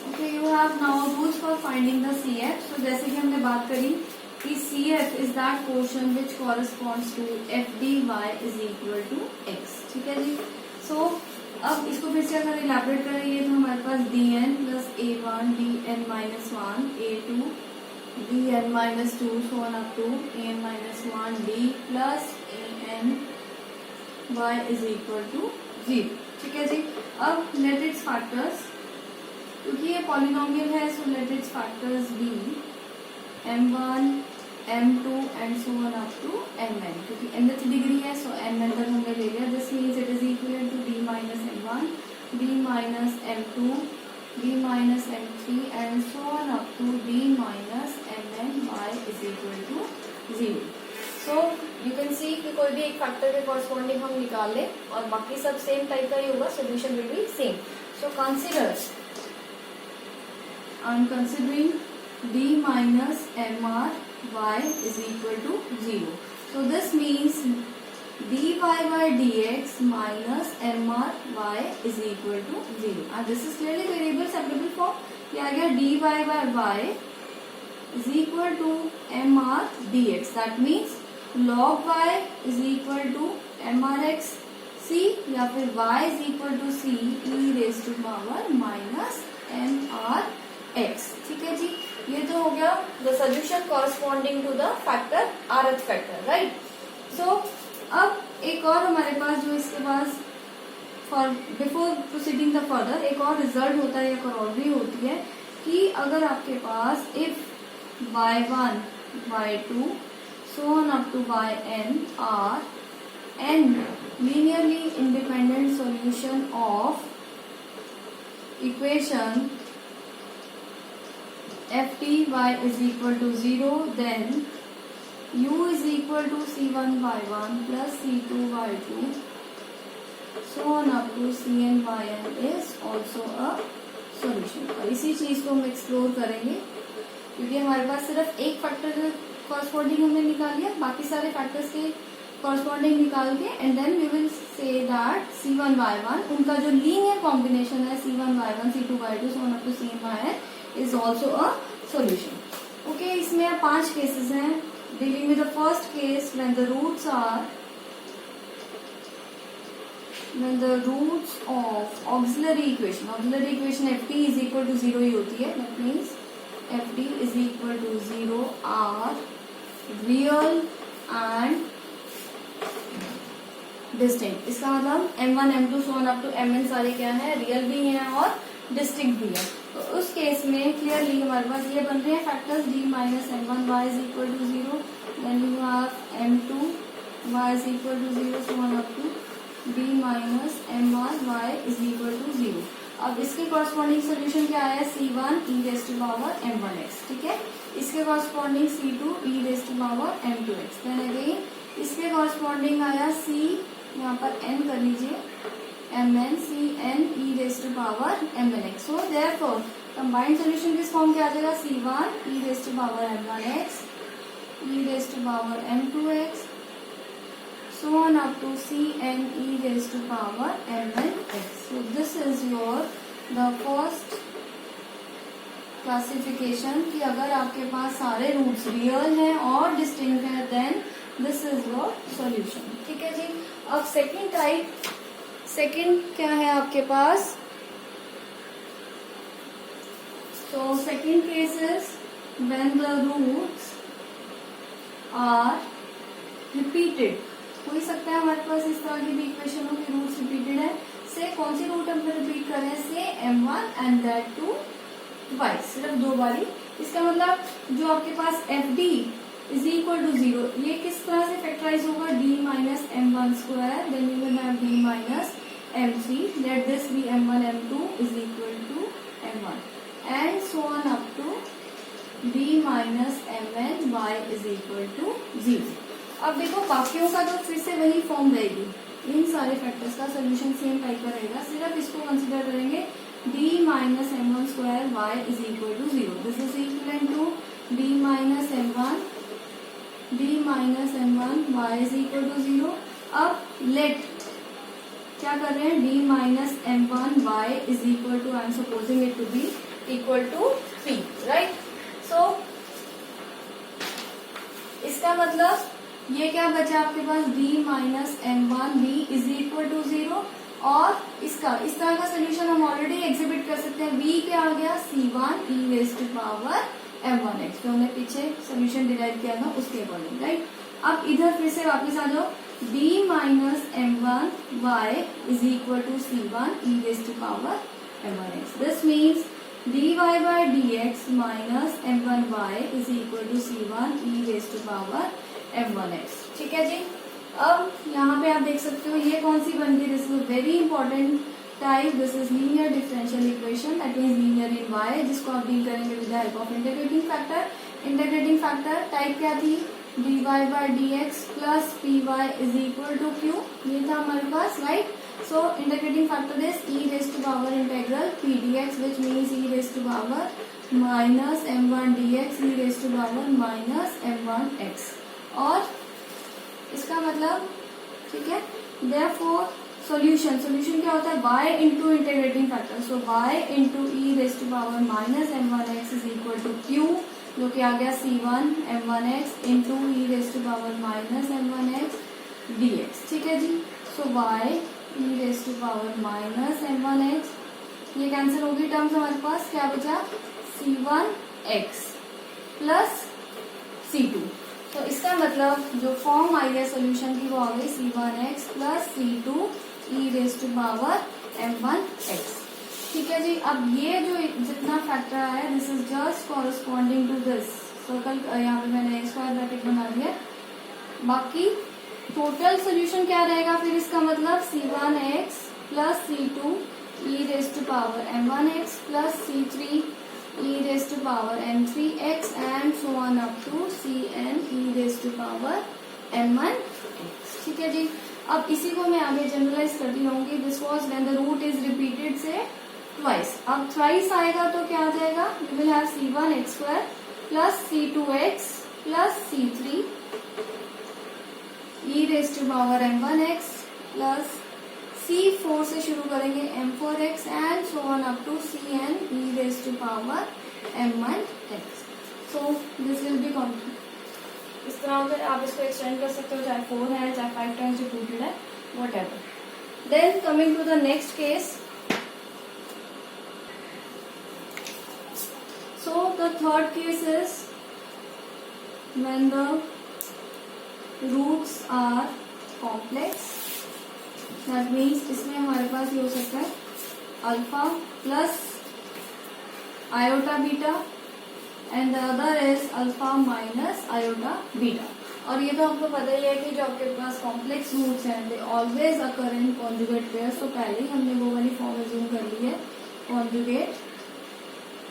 Okay, you have now rules for finding the C F. So जैसे कि हमने बात करी कि C F is that portion which corresponds to F D Y is equal to X. ठीक है जी। सो अब इसको फिर से अगर इलैबोरेट करेंगे तो हमारे पास D N plus A one, D N minus one, A two, D N minus two, so on up to A N minus one, D plus A N Y is equal to zero. ठीक है जी। अब late its factors, क्योंकि ये polynomial है, so let its factors be m1, m2 and so on up to mn, क्योंकि nth degree है, so mn तक हमने ले लिया। This means it is equal to d minus m1, d minus m2, d minus m3 and so on up to d minus mn y is equal to 0। So you can see कि कोई भी एक factor के corresponding हम निकाल लें और बाकी सब सेम टाइप का ही होगा, solution will be same. So considers, I am considering d minus mr y is equal to 0. So this means dy by dx minus mr y is equal to 0. And this is clearly variable separable form. ये आ गया dy by y is equal to mr dx. That means log y is equal to mrx c या फिर y is equal to c e raised to power minus mr x। ठीक है जी। ये तो हो गया the solution corresponding to the factor rth factor, right. So अब एक और हमारे पास जो इसके पास for before proceeding the further एक और रिजल्ट होता है, एक और भी होती है कि अगर आपके पास if y1, y2 so on up to yn are n linearly independent solution of equation f t y is equal to 0, then u is equal to c1 y1 plus c2 y2 so on up to cn yn is also a solution। और इसी चीज को हम explore करेंगे क्योंकि हमारे पास सिर्फ एक फैक्टर कॉरस्पॉन्डिंग हमने निकाल लिया, बाकी सारे फैक्टर्स के कॉरस्पॉन्डिंग निकाल के and then we will say that c1 y1 उनका जो लीनियर कॉम्बिनेशन है c1 y1 c2 y2 so on up to cn yn is also a solution. Okay, इसमें 5 cases हैं. Dealing with the first case when the roots of auxiliary equation ft is equal to 0 ही होती है. That means ft is equal to 0 are real and distinct. इसका मतलब m1 m2 so on up to mn सारे क्या है, real भी हैं और डिस्टिंक्ट भी है. तो उस केस में क्लियरली हमारे पास ये बन रहे हैं factors d minus m1 y is equal to 0, then you have m2 y is equal to 0 so on up to d minus m1 y is equal to 0. अब इसके कॉरस्पॉन्डिंग सोल्यूशन क्या आया, c1 e raise to power m1x. ठीक है, इसके corresponding c2 e raise to power m2x. Then again इसके corresponding आया c, यहाँ पर n कर लीजिए, mn c n e raised to power mnx. So therefore combined solution किस फॉर्म के आ जाएगा, c1 e raised to power m1x e raised to power m2x so on up to cn e raised to power mnx. So this is your the first classification कि अगर आपके पास सारे roots real हैं और distinct हैं then this is your solution. ठीक है जी. अब सेकेंड क्या है आपके पास, so second case is when the roots are repeated. हो ही सकता है हमारे पास इस तरह की भी इक्वेशन हो कि रूट्स रिपीटेड है. से कौन सी रूट हम रिपीट कर रहे हैं, से m1 and that to twice, सिर्फ 2 बारी. इसका मतलब जो आपके पास fd इज इक्वल टू 0, ये किस तरह से फैक्टराइज होगा, d minus m1 square, then you will have d minus m3, let this be m1 m2 is equal to m1 and so on up to d minus mn y is equal to 0. अब देखो बाकियों का तो फिर से वही form रहेगी, इन सारे फैक्टर्स का सोल्यूशन सेम टाइप का रहेगा, सिर्फ इसको कंसीडर करेंगे d minus m1 square y is equal to 0. This is equal to d minus m1 y is equal to 0. अब लेट क्या कर रहे हैं, d minus m1 y is equal to, I am supposing it to be equal to 3, right. So इसका मतलब ये क्या बचा आपके पास, b माइनस m1b इज इक्वल टू 0। और इसका इस तरह का सोल्यूशन हम ऑलरेडी एग्जिबिट कर सकते हैं। b क्या आ गया, c1 e raise to power m1x, जो हमने पीछे सोल्यूशन डिराइव किया था उसके अकॉर्डिंग, राइट। अब इधर फिर से वापस आ जाओ, b minus m1y is equal to c1 e raise to power m1x। This means dy by dx minus m1y is equal to c1 e raise to power m1x, ठीक है जी। अब यहाँ पे आप देख सकते हो ये कौन सी बन गई, this is very important type, this is linear differential equation, that means linear in y, जिसको आप डील करेंगे with the help of integrating factor. Integrating factor type क्या थी, dy by dx plus py is equal to q, ये था हमारे पास, right. So integrating factor is e raised to power integral p dx, which means e raised to power minus m1 dx e raised to power minus m1x। और इसका मतलब, ठीक है, therefore solution क्या होता है, y into integrating factor, so y into e raised to power minus m1x is equal to q, जो कि आ गया c1 m1x into e raised to power minus m1x dx, ठीक है जी। so y e raise to power minus m1x, ये cancel होगी terms, हमारे पास क्या बचा, c1x प्लस c2। तो इसका मतलब जो फॉर्म आई है सोल्यूशन की वो आ गई c1x plus c2 e raise to power m1x, ठीक है जी। अब ये जो जितना फैक्टर आया है, this is just corresponding to this circle, यहाँ पे मैंने स्क्वायर ब्रैकेट बना दिया। बाकी टोटल सोल्यूशन क्या रहेगा फिर, इसका मतलब c1x plus c2 e raise to power m1x plus c3 e raise to power m3x and so on up to cn e raise to power m1x, ठीक है जी। अब इसी को मैं आगे जनरलाइज करती रहूंगी। This was when the root is repeated say twice. अब थ्राइस आएगा तो क्या आ जाएगा, you will have c1x square plus c2x plus c3 e raise to power m1x plus c4 से शुरू करेंगे m4x and so on up to cn e raise to power m1x। So this will be continue. इस तरह से आप इसको extend कर सकते हो, चाहे 4 है चाहे 5 टाइम्स रिपीटेड है, whatever. Then coming to the next case, so the third case is when the roots are complex, that means इसमें हमारे पास ये हो सकता है alpha plus iota beta and the other is alpha minus iota beta. और ये तो आपको पता ही है कि जो आपके पास कॉम्प्लेक्स रूट्स हैं they always occur in conjugate pairs, तो पहले ही हमने वो वाली फॉर्म एज्यूम कर ली है, conjugate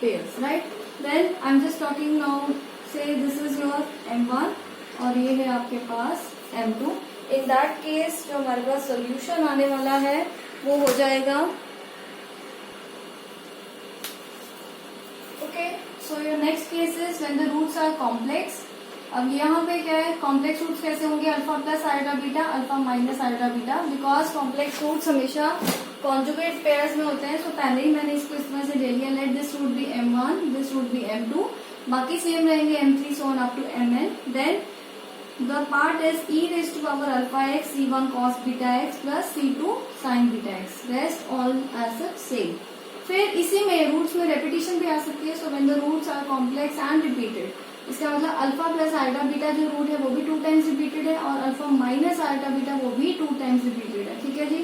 pairs, right. Then I am just talking now, say this is your m1 और ये है आपके पास m2। इन दैट केस जो हमारे पास सोल्यूशन आने वाला है वो हो जाएगा, okay. So your next case is when the roots are complex. अब यहाँ पे क्या है, कॉम्प्लेक्स रूट्स कैसे होंगे, alpha plus iota beta, alpha minus iota beta, because complex roots हमेशा कॉन्जुगेट पेयर्स में होते हैं। सो पहले ही मैंने इसको इस तरह से ले लिया, let this root be m1, this root be m2, बाकी सेम रहेंगे m3 so on up to mn। Then the part is e raised to power alpha x c1 cos beta x plus c2 sin beta x, rest all as the same। फिर इसी में roots में repetition भी आ सकती है। So when the roots are complex and repeated, इसका मतलब अल्फा प्लस आयोटा बीटा जो रूट है वो भी 2 टाइम्स रिपीटेड है और अल्फा माइनस आयोटा बीटा वो भी 2 टाइम्स रिपीटेड है, ठीक है जी।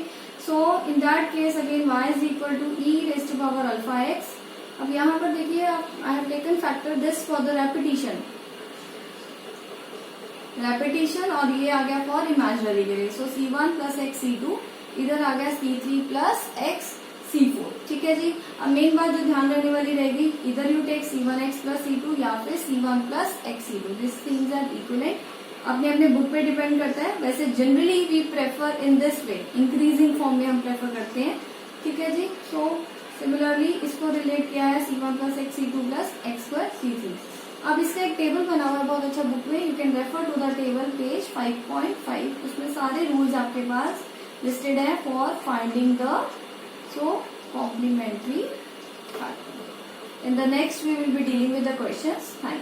So in that case again y is equal to e raise to power alpha x। अब यहाँ पर देखिए, I have taken factor this for the repetition, और ये आ गया for imaginary variable. So c1 plus x c2, इधर आ गया c3 प्लस x c4, ठीक है जी। अब मेन बात जो ध्यान रखने वाली रहेगी, इधर you take c1x plus c2 या फिर c1 plus x c2, this things are equivalent. अपने अपने बुक पे डिपेंड करता है, वैसे generally we prefer in this way, increasing form में हम प्रेफर करते हैं, ठीक है जी। सो सिमिलरली इसको रिलेट किया है c1 plus x c2 plus x square c3। अब इसका एक टेबल बना हुआ है बहुत अच्छा बुक में, you can refer to the table page 5.5, उसमें सारे रूल्स आपके पास लिस्टेड है for finding the complementary factor. In the next we will be dealing with the questions. Thank you.